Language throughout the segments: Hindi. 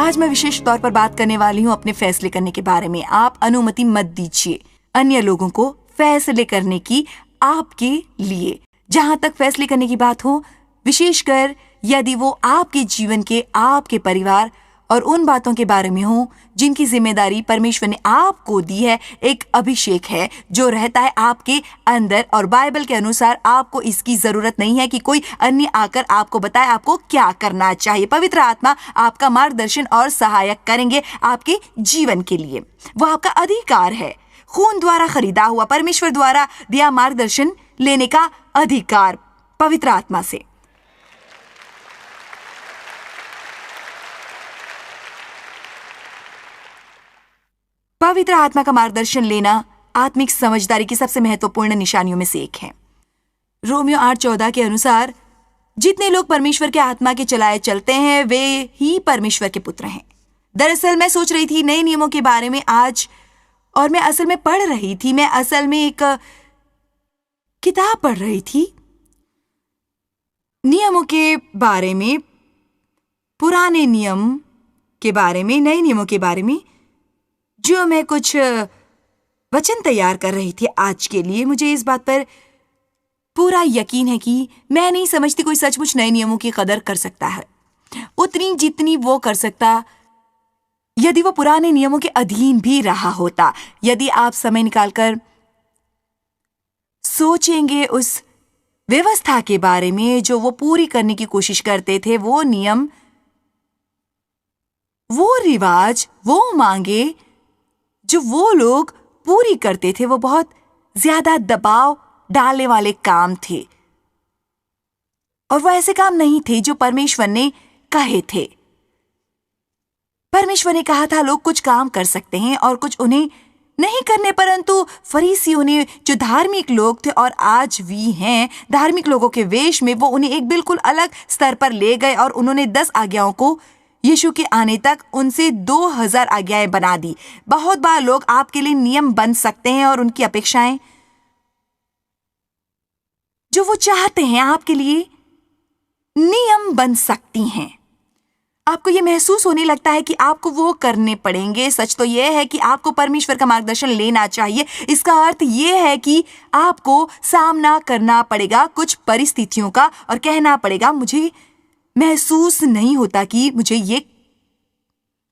आज मैं विशेष तौर पर बात करने वाली हूँ अपने फैसले करने के बारे में। आप अनुमति मत दीजिए अन्य लोगों को फैसले करने की आपके लिए। जहाँ तक फैसले करने की बात हो, विशेषकर यदि वो आपके जीवन के, आपके परिवार और उन बातों के बारे में हो जिनकी जिम्मेदारी परमेश्वर ने आपको दी है, एक अभिषेक है जो रहता है आपके अंदर, और बाइबल के अनुसार आपको इसकी जरूरत नहीं है कि कोई अन्य आकर आपको बताए आपको क्या करना चाहिए। पवित्र आत्मा आपका मार्गदर्शन और सहायक करेंगे आपके जीवन के लिए। वह आपका अधिकार है, खून द्वारा खरीदा हुआ, परमेश्वर द्वारा दिया मार्गदर्शन लेने का अधिकार पवित्र आत्मा से। पवित्र आत्मा का मार्गदर्शन लेना आत्मिक समझदारी की सबसे महत्वपूर्ण निशानियों में से एक है। रोमियो 8:14 के अनुसार जितने लोग परमेश्वर के आत्मा के चलाए चलते हैं वे ही परमेश्वर के पुत्र हैं। दरअसल मैं सोच रही थी नए नियमों के बारे में आज, और मैं असल में पढ़ रही थी। मैं असल में एक किताब पढ़ रही थी नियमों के बारे में, पुराने नियम के बारे में, नए नियमों के बारे में, जो मैं कुछ वचन तैयार कर रही थी आज के लिए। मुझे इस बात पर पूरा यकीन है कि मैं नहीं समझती कोई सचमुच नए नियमों की कदर कर सकता है उतनी जितनी वो कर सकता यदि वो पुराने नियमों के अधीन भी रहा होता। यदि आप समय निकालकर सोचेंगे उस व्यवस्था के बारे में जो वो पूरी करने की कोशिश करते थे, वो नियम, वो रिवाज, वो मांगे जो वो लोग पूरी करते थे, वो बहुत ज्यादा दबाव डालने वाले काम थे, और वो ऐसे काम नहीं थे जो परमेश्वर ने कहे थे। परमेश्वर ने कहा था लोग कुछ काम कर सकते हैं और कुछ उन्हें नहीं करने, परंतु फरीसियों ने, जो धार्मिक लोग थे और आज भी हैं धार्मिक लोगों के वेश में, वो उन्हें एक बिल्कुल अलग स्तर पर ले गए और उन्होंने 10 आज्ञाओं को यीशु के आने तक उनसे 2000 आज्ञाएं बना दी। बहुत बार लोग आपके लिए नियम बन सकते हैं और उनकी अपेक्षाएं जो वो चाहते हैं आपके लिए नियम बन सकती हैं। आपको ये महसूस होने लगता है कि आपको वो करने पड़ेंगे। सच तो यह है कि आपको परमेश्वर का मार्गदर्शन लेना चाहिए। इसका अर्थ ये है कि आपको सामना करना पड़ेगा कुछ परिस्थितियों का और कहना पड़ेगा मुझे महसूस नहीं होता कि मुझे ये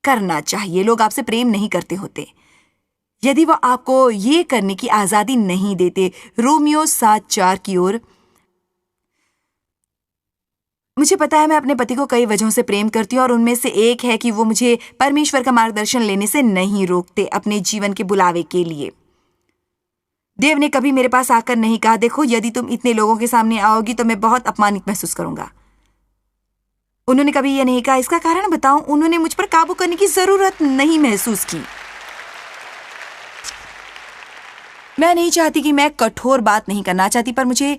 करना चाहिए। लोग आपसे प्रेम नहीं करते होते यदि वो आपको ये करने की आजादी नहीं देते। रोमियो 7:4 की ओर, मुझे पता है मैं अपने पति को कई वजहों से प्रेम करती हूँ और उनमें से एक है कि वो मुझे परमेश्वर का मार्गदर्शन लेने से नहीं रोकते अपने जीवन के बुलावे के लिए। देव ने कभी मेरे पास आकर नहीं कहा देखो यदि तुम इतने लोगों के सामने आओगी तो मैं बहुत अपमानित महसूस करूंगा। उन्होंने कभी यह नहीं कहा इसका कारण बताऊं। उन्होंने मुझ पर काबू करने की जरूरत नहीं महसूस की। मैं नहीं चाहती कि मैं कठोर बात नहीं करना चाहती, पर मुझे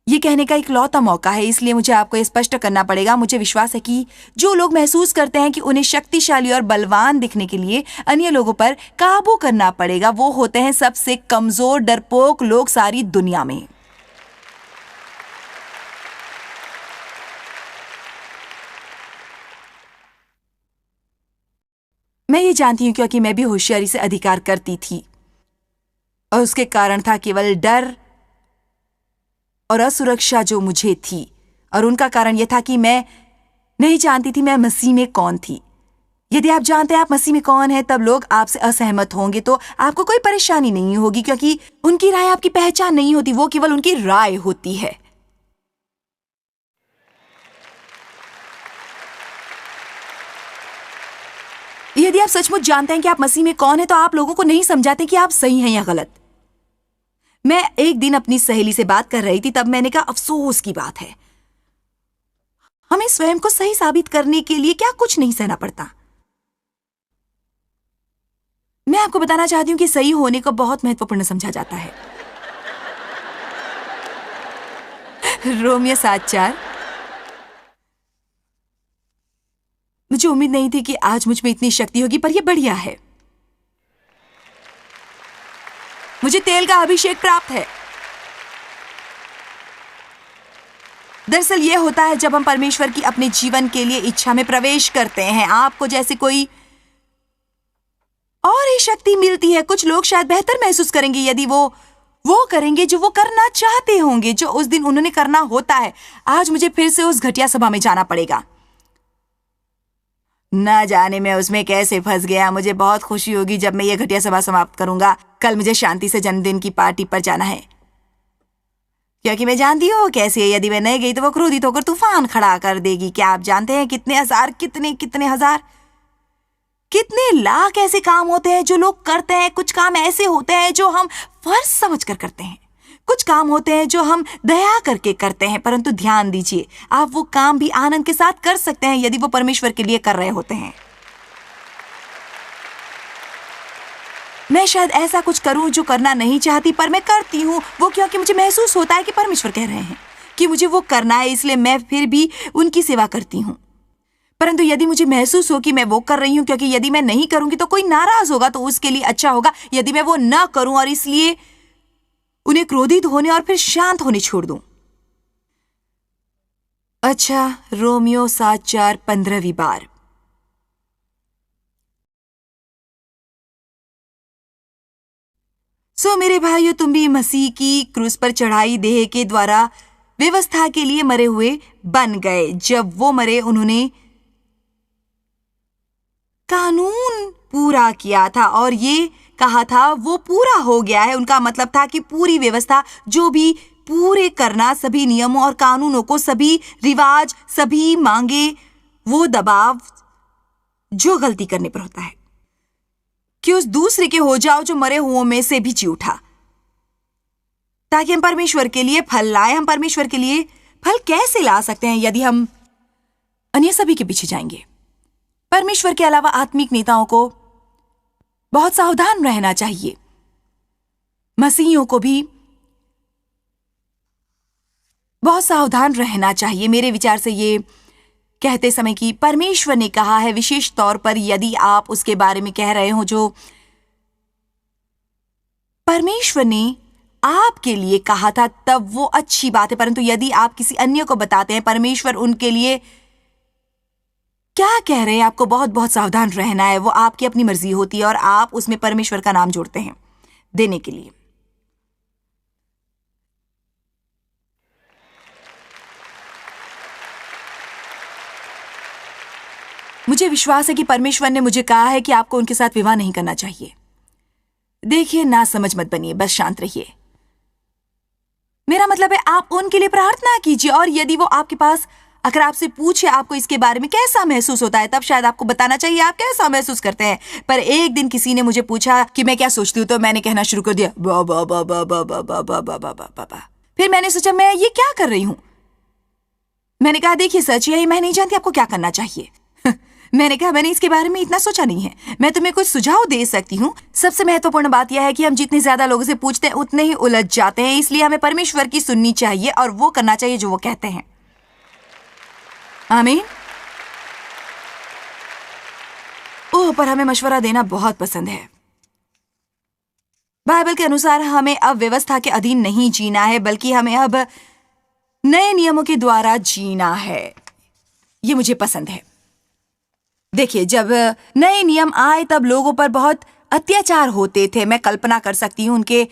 ये कहने का इकलौता मौका है, इसलिए मुझे आपको स्पष्ट करना पड़ेगा। मुझे विश्वास है कि जो लोग महसूस करते हैं कि उन्हें शक्तिशाली और बलवान दिखने के लिए अन्य लोगों पर काबू करना पड़ेगा, वो होते हैं सबसे कमजोर, डरपोक लोग सारी दुनिया में। मैं ये जानती हूं क्योंकि मैं भी होशियारी से अधिकार करती थी और उसके कारण था केवल डर और असुरक्षा जो मुझे थी, और उनका कारण यह था कि मैं नहीं जानती थी मैं मसीह में कौन थी। यदि आप जानते हैं आप मसीह में कौन है, तब लोग आपसे असहमत होंगे तो आपको कोई परेशानी नहीं होगी, क्योंकि उनकी राय आपकी पहचान नहीं होती, वो केवल उनकी राय होती है। यदि आप सचमुच जानते हैं कि आप मसीह में कौन है तो आप लोगों को नहीं समझाते कि आप सही हैं या गलत। मैं एक दिन अपनी सहेली से बात कर रही थी, तब मैंने कहा अफसोस की बात है हमें स्वयं को सही साबित करने के लिए क्या कुछ नहीं सहना पड़ता। मैं आपको बताना चाहती हूं कि सही होने को बहुत महत्वपूर्ण समझा जाता है। रोमियो 7:4। मुझे उम्मीद नहीं थी कि आज मुझ में इतनी शक्ति होगी, पर यह बढ़िया है। मुझे तेल का अभिषेक प्राप्त है। दरअसल ये होता है जब हम परमेश्वर की अपने जीवन के लिए इच्छा में प्रवेश करते हैं। आपको जैसे कोई और ही शक्ति मिलती है। कुछ लोग शायद बेहतर महसूस करेंगे यदि वो करेंगे जो वो करना चाहते होंगे, जो उस दिन उन्होंने करना होता है। आज मुझे फिर से उस घटिया सभा में जाना पड़ेगा। ना जाने मैं उसमें कैसे फंस गया। मुझे बहुत खुशी होगी जब मैं ये घटिया सभा समाप्त करूंगा। कल मुझे शांति से जन्मदिन की पार्टी पर जाना है, क्योंकि मैं जानती हूँ कैसे है। यदि मैं नहीं गई तो वो क्रोधित होकर तूफान खड़ा कर देगी। क्या आप जानते हैं कितने हजार, कितने हजार, कितने लाख ऐसे काम होते हैं जो लोग करते हैं। कुछ काम ऐसे होते हैं जो हम फर्ज समझकर करते हैं, कुछ काम होते हैं जो हम दया करके करते हैं। परंतु ध्यान दीजिए, आप वो काम भी आनंद के साथ कर सकते हैं यदि वो परमेश्वर के लिए कर रहे होते हैं। मैं शायद ऐसा कुछ करूं जो करना नहीं चाहती, पर मैं करती हूं वो क्योंकि मुझे महसूस होता है कि परमेश्वर कह रहे हैं कि मुझे वो करना है, इसलिए मैं फिर भी उनकी सेवा करती हूं। परंतु यदि मुझे महसूस हो कि मैं वो कर रही हूं क्योंकि यदि मैं नहीं करूंगी तो कोई नाराज होगा, तो उसके लिए अच्छा होगा यदि मैं वो ना करूं और इसलिए उन्हें क्रोधित होने और फिर शांत होने छोड़ दूं। अच्छा, रोमियो 7:4-15वीं बार। सो मेरे भाइयों, तुम भी मसीह की क्रूस पर चढ़ाई देह के द्वारा व्यवस्था के लिए मरे हुए बन गए। जब वो मरे, उन्होंने कानून पूरा किया था और ये कहा था वो पूरा हो गया है। उनका मतलब था कि पूरी व्यवस्था, जो भी पूरे करना, सभी नियमों और कानूनों को, सभी रिवाज, सभी मांगे, वो दबाव जो गलती करने पर होता है कि उस दूसरे के हो जाओ जो मरे हुओं में से भी जी उठा, ताकि हम परमेश्वर के लिए फल लाए। हम परमेश्वर के लिए फल कैसे ला सकते हैं यदि हम अन्य सभी के पीछे जाएंगे? परमेश्वर के अलावा आत्मिक नेताओं को बहुत सावधान रहना चाहिए। मसीहियों को भी बहुत सावधान रहना चाहिए। मेरे विचार से ये कहते समय कि परमेश्वर ने कहा है, विशेष तौर पर यदि आप उसके बारे में कह रहे हो जो परमेश्वर ने आपके लिए कहा था, तब वो अच्छी बात है। परंतु यदि आप किसी अन्य को बताते हैं परमेश्वर उनके लिए क्या कह रहे हैं, आपको बहुत बहुत सावधान रहना है। वो आपकी अपनी मर्जी होती है और आप उसमें परमेश्वर का नाम जोड़ते हैं देने के लिए। मुझे विश्वास है कि परमेश्वर ने मुझे कहा है कि आपको उनके साथ विवाह नहीं करना चाहिए। देखिए, ना समझ मत बनिए, बस शांत रहिए। मेरा मतलब है आप उनके लिए प्रार्थना कीजिए, और यदि वो आपके पास अगर आपसे पूछे आपको इसके बारे में कैसा महसूस होता है, तब शायद आपको बताना चाहिए आप कैसा महसूस करते हैं। पर एक दिन किसी ने मुझे पूछा कि मैं क्या सोचती हूँ, तो मैंने कहना शुरू कर दिया बा बा बा बा बा बा बा बा बा बा बा बा। फिर मैंने सोचा मैं ये क्या कर रही हूँ। मैंने कहा देखिए सच यही, मैं नहीं जानती आपको क्या करना चाहिए। मैंने कहा मैंने इसके बारे में इतना सोचा नहीं है, मैं तुम्हें कुछ सुझाव दे सकती हूँ। सबसे महत्वपूर्ण बात यह है कि हम जितने ज्यादा लोगों से पूछते हैं उतने ही उलझ जाते हैं, इसलिए हमें परमेश्वर की सुननी चाहिए और वो करना चाहिए जो वो कहते हैं। आमीन। ओह, पर हमें मशवरा देना बहुत पसंद है। बाइबल के अनुसार हमें अब व्यवस्था के अधीन नहीं जीना है, बल्कि हमें अब नए नियमों के द्वारा जीना है। ये मुझे पसंद है। देखिए, जब नए नियम आए तब लोगों पर बहुत अत्याचार होते थे। मैं कल्पना कर सकती हूँ उनके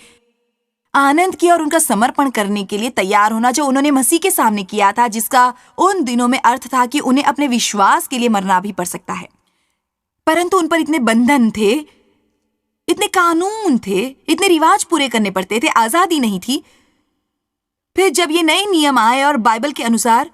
आनंद की और उनका समर्पण करने के लिए तैयार होना जो उन्होंने मसीह के सामने किया था, जिसका उन दिनों में अर्थ था कि उन्हें अपने विश्वास के लिए मरना भी पड़ सकता है। परंतु उन पर इतने बंधन थे, इतने कानून थे, इतने रिवाज पूरे करने पड़ते थे, आजादी नहीं थी। फिर जब ये नए नियम आए और बाइबल के अनुसार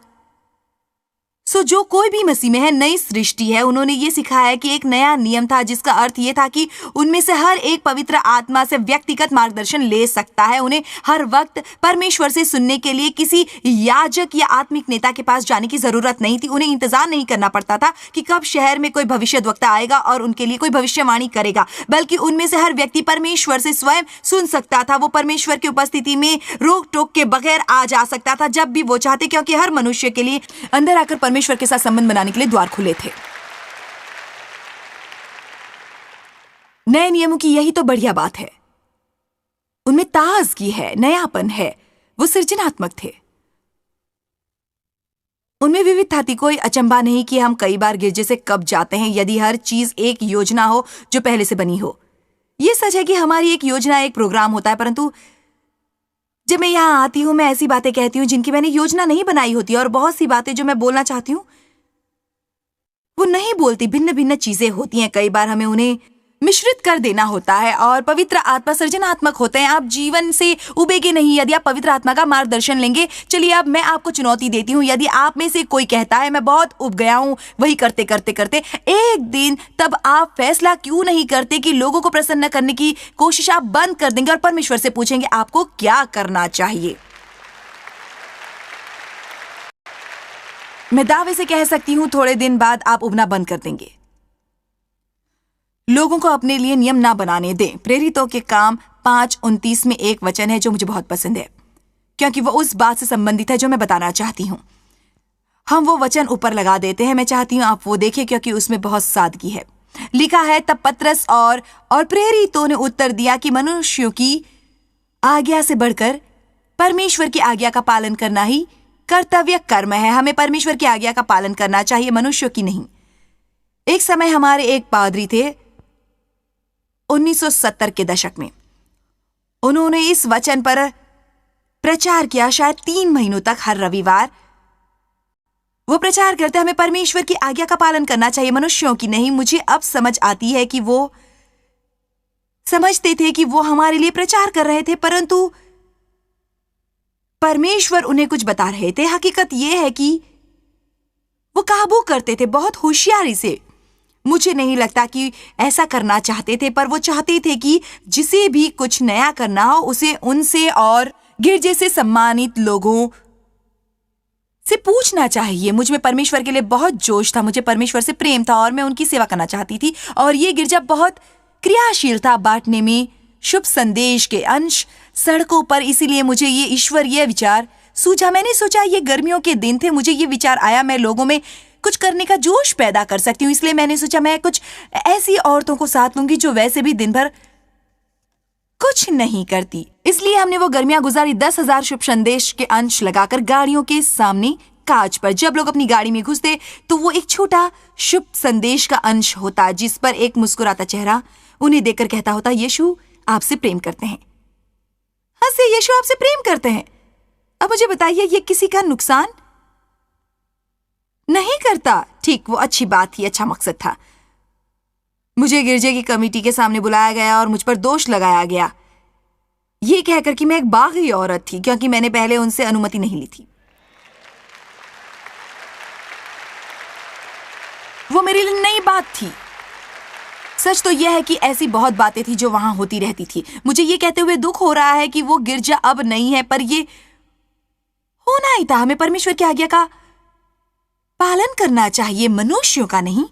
जो कोई भी मसीह में है नई सृष्टि है, उन्होंने ये सिखाया कि एक नया नियम था जिसका अर्थ ये था कि उनमें से हर एक पवित्र आत्मा से व्यक्तिगत मार्गदर्शन ले सकता है। उन्हें हर वक्त परमेश्वर से सुनने के लिए किसी याजक या आत्मिक नेता के पास जाने की जरूरत नहीं थी। उन्हें इंतजार नहीं करना पड़ता था कि कब शहर में कोई भविष्यद्वक्ता आएगा और उनके लिए कोई भविष्यवाणी करेगा, बल्कि उनमें से हर व्यक्ति परमेश्वर से स्वयं सुन सकता था। वो परमेश्वर की उपस्थिति में रोक टोक के बगैर आ जा सकता था जब भी वो चाहते, क्योंकि हर मनुष्य के लिए अंदर आकर परमेश्वर के साथ संबंध बनाने के लिए द्वार खुले थे। नए नियमों की यही तो बढ़िया बात है। उनमें ताजगी है, नयापन है, वो सृजनात्मक थे। उनमें विविधता थी। कोई अचंभा नहीं कि हम कई बार गिरजे से कब जाते हैं यदि हर चीज एक योजना हो जो पहले से बनी हो। ये सच है कि हमारी एक योजना, एक प्रोग्राम होता है, परंतु जब मैं यहाँ आती हूँ मैं ऐसी बातें कहती हूँ जिनकी मैंने योजना नहीं बनाई होती, और बहुत सी बातें जो मैं बोलना चाहती हूँ वो नहीं बोलती। भिन्न भिन्न चीजें होती हैं। कई बार हमें उन्हें मिश्रित कर देना होता है, और पवित्र आत्मा सृजनात्मक होते हैं। आप जीवन से उबेगे नहीं यदि आप पवित्र आत्मा का मार्गदर्शन लेंगे। चलिए अब मैं आपको चुनौती देती हूँ। यदि आप में से कोई कहता है मैं बहुत उब गया हूँ वही करते करते करते एक दिन, तब आप फैसला क्यों नहीं करते कि लोगों को प्रसन्न करने की कोशिश आप बंद कर देंगे और परमेश्वर से पूछेंगे आपको क्या करना चाहिए। मैं दावे से कह सकती हूँ थोड़े दिन बाद आप उबना बंद कर देंगे। लोगों को अपने लिए नियम ना बनाने दें। प्रेरितों के काम 5:29 में एक वचन है जो मुझे बहुत पसंद है, क्योंकि वो उस बात से संबंधित है जो मैं बताना चाहती हूँ। हम वो वचन ऊपर लगा देते हैं। मैं चाहती हूँ आप वो देखें क्योंकि उसमें बहुत सादगी है। लिखा है, तब पतरस और प्रेरितों ने उत्तर दिया कि मनुष्यों की आज्ञा से बढ़कर परमेश्वर की आज्ञा का पालन करना ही कर्तव्य कर्म है। हमें परमेश्वर की आज्ञा का पालन करना चाहिए, मनुष्यों की नहीं। एक समय हमारे एक पादरी थे 1970 के दशक में। उन्होंने इस वचन पर प्रचार किया शायद 3 महीनों तक। हर रविवार वो प्रचार करते हमें परमेश्वर की आज्ञा का पालन करना चाहिए, मनुष्यों की नहीं। मुझे अब समझ आती है कि वो समझते थे कि वो हमारे लिए प्रचार कर रहे थे, परंतु परमेश्वर उन्हें कुछ बता रहे थे। हकीकत यह है कि वो काबू करते थे बहुत होशियारी से। मुझे नहीं लगता कि ऐसा करना चाहते थे, पर वो चाहते थे कि जिसे भी कुछ नया करना हो उसे उनसे और गिरजे से सम्मानित लोगों से पूछना चाहिए। मुझ में परमेश्वर के लिए बहुत जोश था, मुझे परमेश्वर से प्रेम था और मैं उनकी सेवा करना चाहती थी। और ये गिरजा बहुत क्रियाशील था बांटने में शुभ संदेश के अंश सड़कों पर। इसीलिए मुझे ये ईश्वरीय विचार सूझा। मैंने सोचा ये गर्मियों के दिन थे, मुझे ये विचार आया मैं लोगों में कुछ करने का जोश पैदा कर सकती हूँ। इसलिए मैंने सोचा मैं कुछ ऐसी औरतों को साथ लूंगी जो वैसे भी दिन भर कुछ नहीं करती। इसलिए हमने वो गर्मियां गुजारी 10,000 शुभ संदेश के अंश लगाकर गाड़ियों के सामने कांच पर। जब लोग अपनी गाड़ी में घुसते तो वो एक छोटा शुभ संदेश का अंश होता जिस पर एक मुस्कुराता चेहरा उन्हें देखकर कहता होता, यीशु आपसे प्रेम करते हैं। हंसे, यीशु आपसे प्रेम करते हैं। अब मुझे बताइए ये किसी का नुकसान नहीं करता। ठीक, वो अच्छी बात थी, अच्छा मकसद था। मुझे गिरजे की कमेटी के सामने बुलाया गया और मुझ पर दोष लगाया गया ये कहकर कि मैं एक बागी औरत थी, क्योंकि मैंने पहले उनसे अनुमति नहीं ली थी। वो मेरे लिए नई बात थी। सच तो यह है कि ऐसी बहुत बातें थी जो वहां होती रहती थी। मुझे ये कहते हुए दुख हो रहा है कि वो गिरजा अब नहीं है, पर ये होना ही था। हमें परमेश्वर की आज्ञा का पालन करना चाहिए, मनुष्यों का नहीं।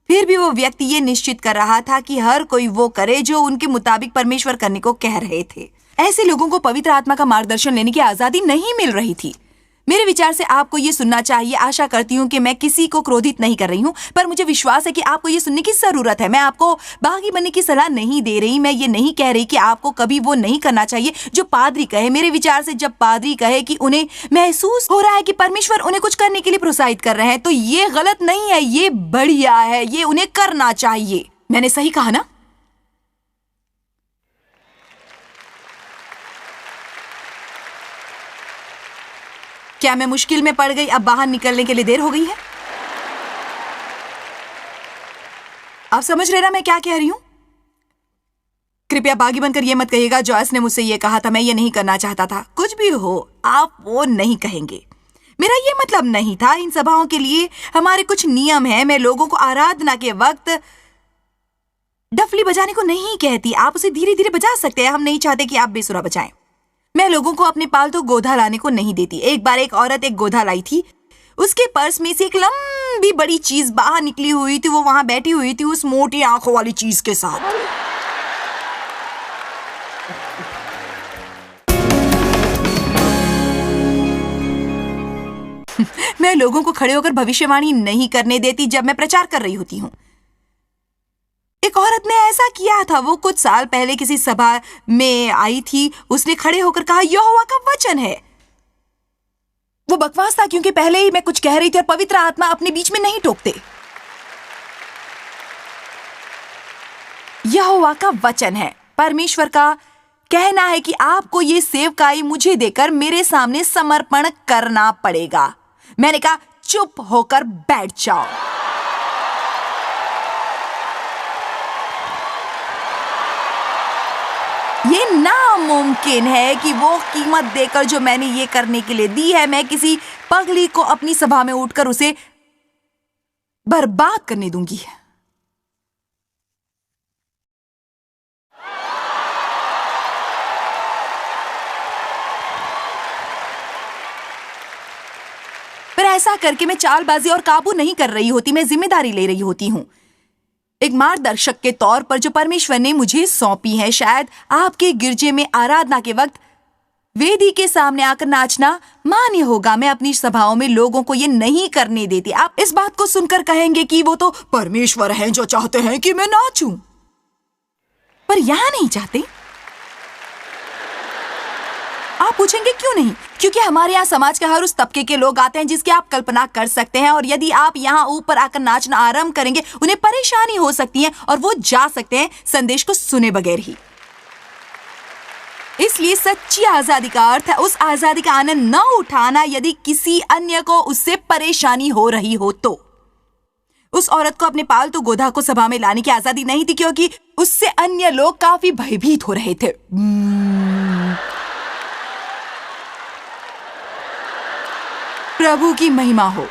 फिर भी वो व्यक्ति ये निश्चित कर रहा था कि हर कोई वो करे जो उनके मुताबिक परमेश्वर करने को कह रहे थे। ऐसे लोगों को पवित्र आत्मा का मार्गदर्शन लेने की आजादी नहीं मिल रही थी। मेरे विचार से आपको ये सुनना चाहिए। आशा करती हूँ कि मैं किसी को क्रोधित नहीं कर रही हूँ, पर मुझे विश्वास है कि आपको ये सुनने की जरूरत है। मैं आपको बागी बनने की सलाह नहीं दे रही। मैं ये नहीं कह रही कि आपको कभी वो नहीं करना चाहिए जो पादरी कहे। मेरे विचार से जब पादरी कहे कि उन्हें महसूस हो रहा है कि परमेश्वर उन्हें कुछ करने के लिए प्रोत्साहित कर रहे हैं, तो ये गलत नहीं है, ये बढ़िया है, ये उन्हें करना चाहिए। मैंने सही कहा ना? क्या मैं मुश्किल में पड़ गई? अब बाहर निकलने के लिए देर हो गई है? आप समझ रहे ना मैं क्या कह रही हूं? कृपया बागी बनकर ये मत कहिएगा जॉयस ने मुझसे ये कहा था, मैं ये नहीं करना चाहता था। कुछ भी हो, आप वो नहीं कहेंगे। मेरा ये मतलब नहीं था। इन सभाओं के लिए हमारे कुछ नियम हैं। मैं लोगों को आराधना के वक्त डफली बजाने को नहीं कहती। आप उसे धीरे धीरे बजा सकते हैं। हम नहीं चाहते कि आप बेसुरा बजाएं। मैं लोगों को अपने पालतू गोधा लाने को नहीं देती। एक बार एक औरत एक गोधा लाई थी। उसके पर्स में से एक लंबी बड़ी चीज बाहर निकली हुई थी। वो वहां बैठी हुई थी उस मोटी आंखों वाली चीज के साथ। मैं लोगों को खड़े होकर भविष्यवाणी नहीं करने देती जब मैं प्रचार कर रही होती हूँ। एक औरत ने ऐसा किया था। वो कुछ साल पहले किसी सभा में आई थी। उसने खड़े होकर कहा, यहोवा का वचन है। वो बकवास था क्योंकि पहले ही मैं कुछ कह रही थी और पवित्र आत्मा अपने बीच में नहीं टोकते। यहोवा का वचन है, परमेश्वर का कहना है कि आपको ये सेवकाई मुझे देकर मेरे सामने समर्पण करना पड़ेगा। मैंने कहा चुप होकर बैठ जाओ। ये नामुमकिन है कि वो कीमत देकर जो मैंने ये करने के लिए दी है, मैं किसी पगली को अपनी सभा में उठकर उसे बर्बाद करने दूंगी। पर ऐसा करके मैं चालबाजी और काबू नहीं कर रही होती, मैं जिम्मेदारी ले रही होती हूं एक मार्गदर्शक के तौर पर जो परमेश्वर ने मुझे सौंपी है। शायद आपके गिरजे में आराधना के वक्त वेदी के सामने आकर नाचना मान्य होगा। मैं अपनी सभाओं में लोगों को ये नहीं करने देती। आप इस बात को सुनकर कहेंगे कि वो तो परमेश्वर हैं जो चाहते हैं कि मैं नाचूं, पर यहां नहीं चाहते। आप पूछेंगे क्यों नहीं? क्योंकि हमारे यहाँ समाज के हर उस तबके के लोग आते हैं जिसकी आप कल्पना कर सकते हैं, और यदि आप यहाँ ऊपर आकर नाचना आरंभ करेंगे, उन्हें परेशानी हो सकती है और वो जा सकते हैं संदेश को सुने बगैर ही। इसलिए सच्ची आजादी का अर्थ है उस आजादी का आनंद न उठाना यदि किसी अन्य को उससे परेशानी हो रही हो तो। उस औरत को अपने पालतू गोधा को सभा में लाने की आजादी नहीं थी क्योंकि उससे अन्य लोग काफी भयभीत हो रहे थे। प्रभु की महिमा हो।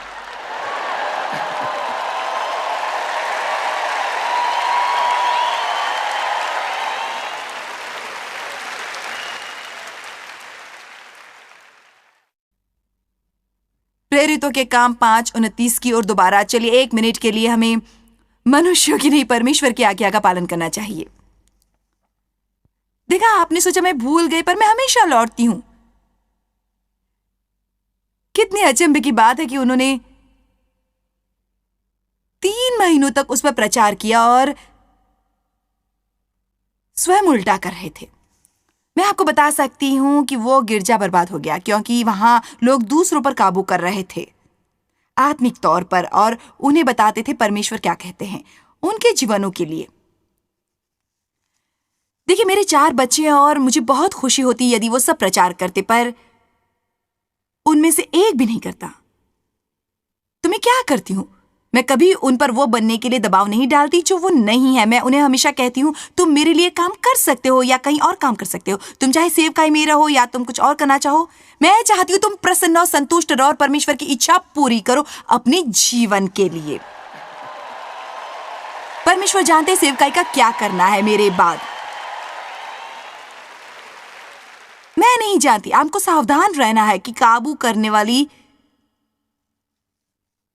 प्रेरितों के काम 5:29 की ओर दोबारा चलिए। 1 मिनट के लिए हमें मनुष्यों की नहीं परमेश्वर की आज्ञा का पालन करना चाहिए। देखा, आपने सोचा मैं भूल गई, पर मैं हमेशा लौटती हूं। कितनी अचंभे की बात है कि उन्होंने 3 महीनों तक उस पर प्रचार किया और स्वयं उल्टा कर रहे थे। मैं आपको बता सकती हूं कि वो गिरजा बर्बाद हो गया क्योंकि वहां लोग दूसरों पर काबू कर रहे थे आत्मिक तौर पर, और उन्हें बताते थे परमेश्वर क्या कहते हैं उनके जीवनों के लिए। देखिए, मेरे 4 बच्चे हैं और मुझे बहुत खुशी होती यदि वो सब प्रचार करते, पर उनमें से एक भी नहीं करता। तो मैं क्या करती हूं? मैं कभी उन पर वो बनने के लिए दबाव नहीं डालती जो वो नहीं है। मैं उन्हें हमेशा कहती हूं तुम मेरे लिए काम कर सकते हो या कहीं और काम कर सकते हो। तुम चाहे सेवकाई में रहो या तुम कुछ और करना चाहो, मैं चाहती हूं तुम प्रसन्न और संतुष्ट रहो और परमेश्वर की इच्छा पूरी करो अपने जीवन के लिए। परमेश्वर जानते सेवकाई का क्या करना है मेरे बाद। मैं नहीं जानती। आपको सावधान रहना है कि काबू करने वाली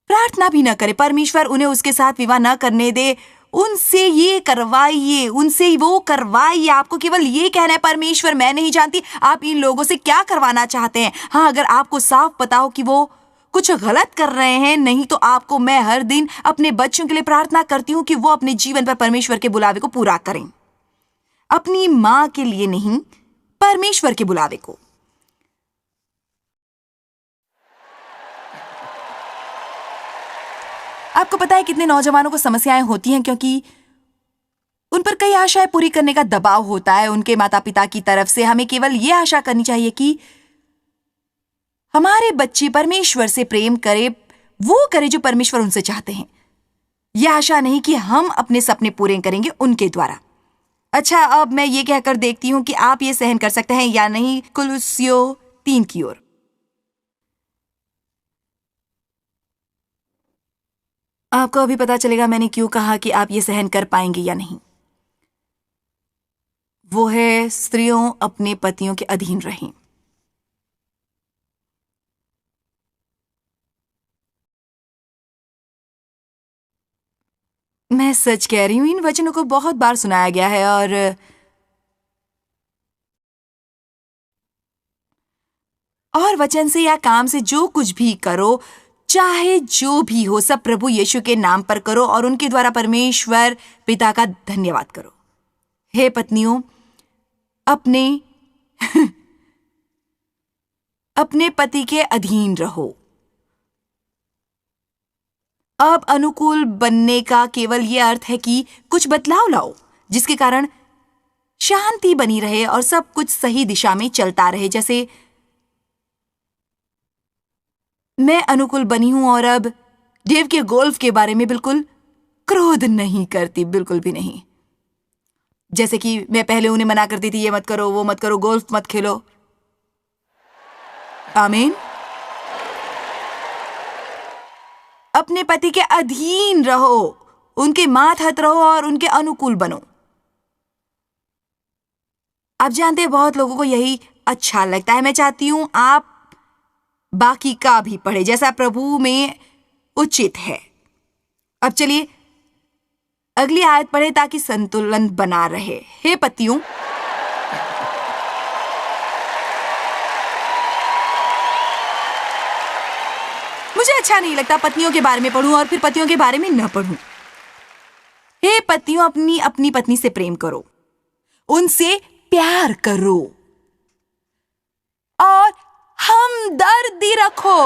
प्रार्थना भी न करे। परमेश्वर उन्हें उसके साथ विवाह न करने दे। उनसे ये करवाइए, उनसे वो करवाइए। आपको केवल ये कहना है परमेश्वर मैं नहीं जानती आप इन लोगों से क्या करवाना चाहते हैं। हाँ, अगर आपको साफ पता हो कि वो कुछ गलत कर रहे हैं, नहीं तो आपको मैं हर दिन अपने बच्चों के लिए प्रार्थना करती हूँ कि वो अपने जीवन पर परमेश्वर के बुलावे को पूरा करें। अपनी माँ के लिए नहीं, परमेश्वर के बुलावे को। आपको पता है कितने नौजवानों को समस्याएं होती हैं क्योंकि उन पर कई आशाएं पूरी करने का दबाव होता है उनके माता पिता की तरफ से। हमें केवल ये आशा करनी चाहिए कि हमारे बच्चे परमेश्वर से प्रेम करे, वो करे जो परमेश्वर उनसे चाहते हैं। यह आशा नहीं कि हम अपने सपने पूरे करेंगे उनके द्वारा। अच्छा, अब मैं ये कहकर देखती हूं कि आप ये सहन कर सकते हैं या नहीं। कुलुस्सियों 3 की ओर। आपको अभी पता चलेगा मैंने क्यों कहा कि आप ये सहन कर पाएंगे या नहीं। वो है स्त्रियों अपने पतियों के अधीन रहें। मैं सच कह रही हूं, इन वचनों को बहुत बार सुनाया गया है और वचन से या काम से जो कुछ भी करो, चाहे जो भी हो, सब प्रभु यीशु के नाम पर करो और उनके द्वारा परमेश्वर पिता का धन्यवाद करो। हे पत्नियों, अपने अपने पति के अधीन रहो। अब अनुकूल बनने का केवल यह अर्थ है कि कुछ बदलाव लाओ जिसके कारण शांति बनी रहे और सब कुछ सही दिशा में चलता रहे। जैसे मैं अनुकूल बनी हूं और अब डेव के गोल्फ के बारे में बिल्कुल क्रोध नहीं करती, बिल्कुल भी नहीं। जैसे कि मैं पहले उन्हें मना करती थी, ये मत करो, वो मत करो, गोल्फ मत खेलो। आमीन। अपने पति के अधीन रहो, उनके मातहत रहो और उनके अनुकूल बनो। आप जानते हैं बहुत लोगों को यही अच्छा लगता है। मैं चाहती हूं आप बाकी का भी पढ़े जैसा प्रभु में उचित है। अब चलिए अगली आयत पढ़े ताकि संतुलन बना रहे। हे पतियों, मुझे अच्छा नहीं लगता पत्नियों के बारे में पढ़ूं और फिर पतियों के बारे में न पढ़ूं। हे पतियों, अपनी पत्नी से प्रेम करो, उनसे प्यार करो और हमदर्दी रखो।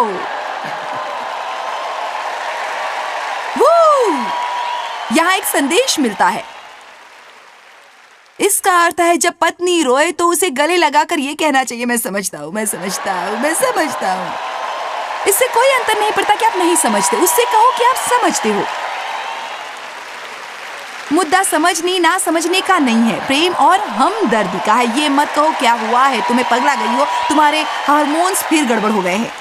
यहां एक संदेश मिलता है। इसका अर्थ है जब पत्नी रोए तो उसे गले लगाकर यह कहना चाहिए, मैं समझता हूं, मैं समझता हूं, मैं समझता हूं। इससे कोई अंतर नहीं पड़ता कि आप नहीं समझते, उससे कहो कि आप समझते हो। मुद्दा समझने ना समझने का नहीं है, प्रेम और हमदर्दी का है। ये मत कहो क्या हुआ है, तुम्हें पगला गई हो, तुम्हारे हार्मोन्स फिर गड़बड़ हो गए हैं।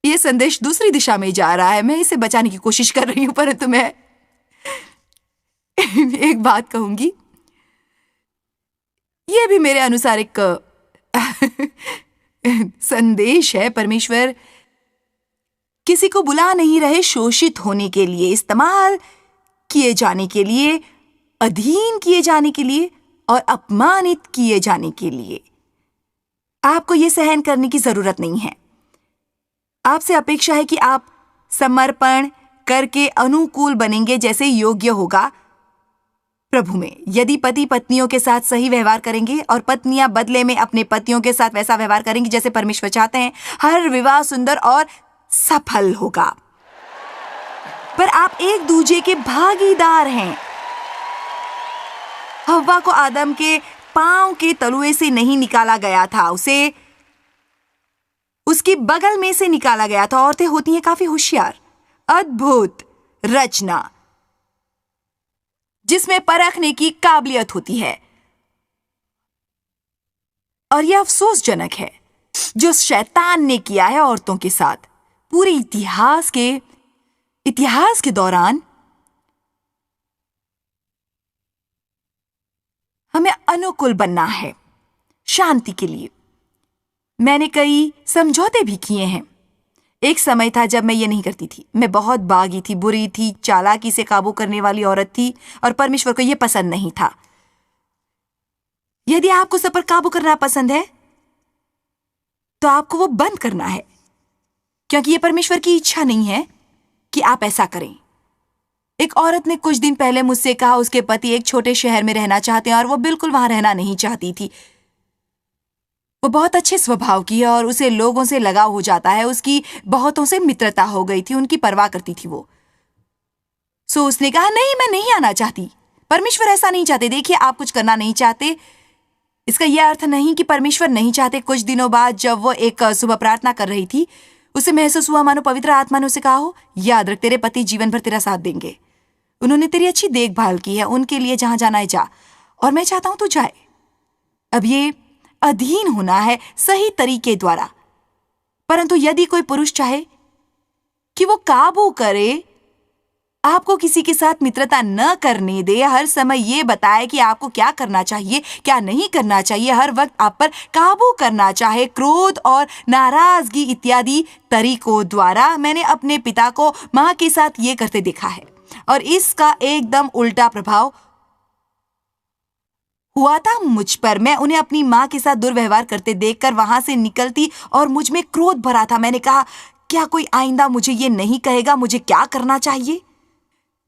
ये संदेश दूसरी दिशा में जा रहा है। मैं इसे बचाने की कोशिश कर रही हूं, परंतु मैं एक बात कहूंगी, यह भी मेरे अनुसार एक संदेश है। परमेश्वर किसी को बुला नहीं रहे शोषित होने के लिए, इस्तेमाल किए जाने के लिए, अधीन किए जाने के लिए और अपमानित किए जाने के लिए। आपको यह सहन करने की जरूरत नहीं है। आपसे अपेक्षा है कि आप समर्पण करके अनुकूल बनेंगे जैसे योग्य होगा प्रभु में। यदि पति पत्नियों के साथ सही व्यवहार करेंगे और पत्नियां बदले में अपने पतियों के साथ वैसा व्यवहार करेंगी जैसे परमेश्वर चाहते हैं, हर विवाह सुंदर और सफल होगा। पर आप एक दूसरे के भागीदार हैं। हव्वा को आदम के पांव के तलुए से नहीं निकाला गया था, उसे उसकी बगल में से निकाला गया था। औरतें होती हैं काफी होशियार, अद्भुत रचना जिसमें परखने की काबिलियत होती है। और यह अफसोसजनक है जो शैतान ने किया है औरतों के साथ। पूरे इतिहास के दौरान हमें अनुकूल बनना है शांति के लिए। मैंने कई समझौते भी किए हैं। एक समय था जब मैं ये नहीं करती थी। मैं बहुत बागी थी, बुरी थी, चालाकी से काबू करने वाली औरत थी और परमेश्वर को यह पसंद नहीं था। यदि आपको सब पर काबू करना पसंद है तो आपको वो बंद करना है, क्योंकि यह परमेश्वर की इच्छा नहीं है कि आप ऐसा करें। एक औरत ने कुछ दिन पहले मुझसे कहा उसके पति एक छोटे शहर में रहना चाहते हैं और वो बिल्कुल वहां रहना नहीं चाहती थी। वो बहुत अच्छे स्वभाव की है और उसे लोगों से लगाव हो जाता है। उसकी बहुतों से मित्रता हो गई थी, उनकी परवाह करती थी वो। सो उसने कहा, नहीं, मैं नहीं आना चाहती। परमेश्वर ऐसा नहीं चाहते। देखिए, आप कुछ करना नहीं चाहते, इसका यह अर्थ नहीं कि परमेश्वर नहीं चाहते। कुछ दिनों बाद जब वो एक सुबह प्रार्थना कर रही थी, उसे महसूस हुआ मानो पवित्र आत्मा ने उसे कहा हो, याद रख, तेरे पति जीवन भर तेरा साथ देंगे। उन्होंने तेरी अच्छी देखभाल की है, उनके लिए जहां जाना है जा, और मैं चाहता हूं तू जाए। अब ये अधीन होना है सही तरीके द्वारा। परंतु यदि कोई पुरुष चाहे कि वो काबू करे, आपको किसी के साथ मित्रता न करने दे, हर समय ये बताए कि आपको क्या करना चाहिए, क्या नहीं करना चाहिए, हर वक्त आप पर काबू करना चाहे, क्रोध और नाराजगी इत्यादि तरीकों द्वारा, मैंने अपने पिता को मां के साथ ये करते देखा है और इसका एकदम उल्टा प्रभाव हुआ था मुझ पर। मैं उन्हें अपनी मां के साथ दुर्व्यवहार करते देखकर वहां से निकलती और मुझ में क्रोध भरा था। मैंने कहा, क्या कोई आइंदा मुझे ये नहीं कहेगा मुझे क्या करना चाहिए?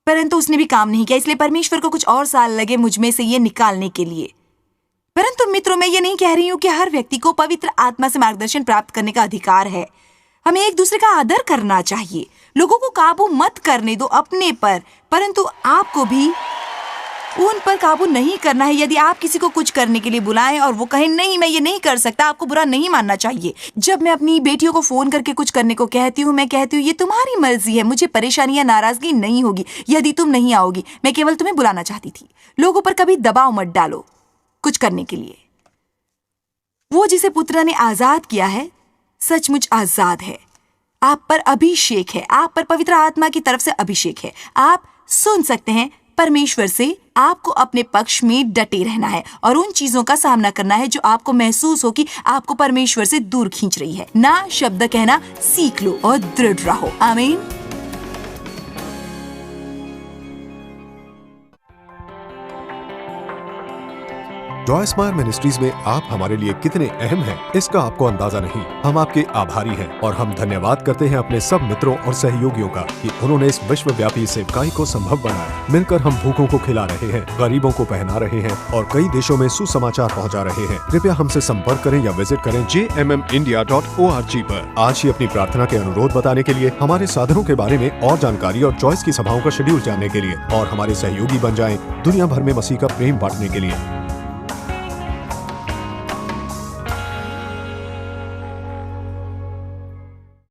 परंतु उसने भी काम नहीं किया, इसलिए परमेश्वर को कुछ और साल लगे मुझ में से ये निकालने के लिए। परंतु मित्रों, मैं ये नहीं कह रही हूं कि हर व्यक्ति को पवित्र आत्मा से मार्गदर्शन प्राप्त करने का अधिकार है। हमें एक दूसरे का आदर करना चाहिए। लोगों को काबू मत करने दो अपने पर, परंतु आपको भी उन पर काबू नहीं करना है। यदि आप किसी को कुछ करने के लिए बुलाएं और वो कहे नहीं मैं ये नहीं कर सकता, आपको बुरा नहीं मानना चाहिए। जब मैं अपनी बेटियों को फोन करके कुछ करने को कहती हूँ, मैं कहती हूँ ये तुम्हारी मर्जी है, मुझे परेशानी या नाराजगी नहीं होगी यदि तुम नहीं आओगी, मैं केवल तुम्हें बुलाना चाहती थी। लोगों पर कभी दबाव मत डालो कुछ करने के लिए। वो जिसे पुत्र ने आजाद किया है सचमुच आजाद है। आप पर अभिषेक है, आप पर पवित्र आत्मा की तरफ से अभिषेक है। आप सुन सकते हैं परमेश्वर से। आपको अपने पक्ष में डटे रहना है और उन चीजों का सामना करना है जो आपको महसूस हो कि आपको परमेश्वर से दूर खींच रही है। ना शब्द कहना सीख लो और दृढ़ रहो। आमीन। जॉय स्माइल मिनिस्ट्रीज में आप हमारे लिए कितने अहम हैं, इसका आपको अंदाजा नहीं। हम आपके आभारी हैं और हम धन्यवाद करते हैं अपने सब मित्रों और सहयोगियों का कि उन्होंने इस विश्वव्यापी सेवकाई को संभव बनाया। मिलकर हम भूखों को खिला रहे हैं, गरीबों को पहना रहे हैं और कई देशों में सुसमाचार पहुंचा रहे हैं। कृपया हमसे संपर्क करें या विजिट करें jmmindia.org पर। आज ही अपनी प्रार्थना के अनुरोध बताने के लिए, हमारे साधनों के बारे में और जानकारी और जॉयस की सभाओं का शेड्यूल जानने के लिए और हमारे सहयोगी बन जाएं दुनिया भर में मसीह का प्रेम बांटने के लिए।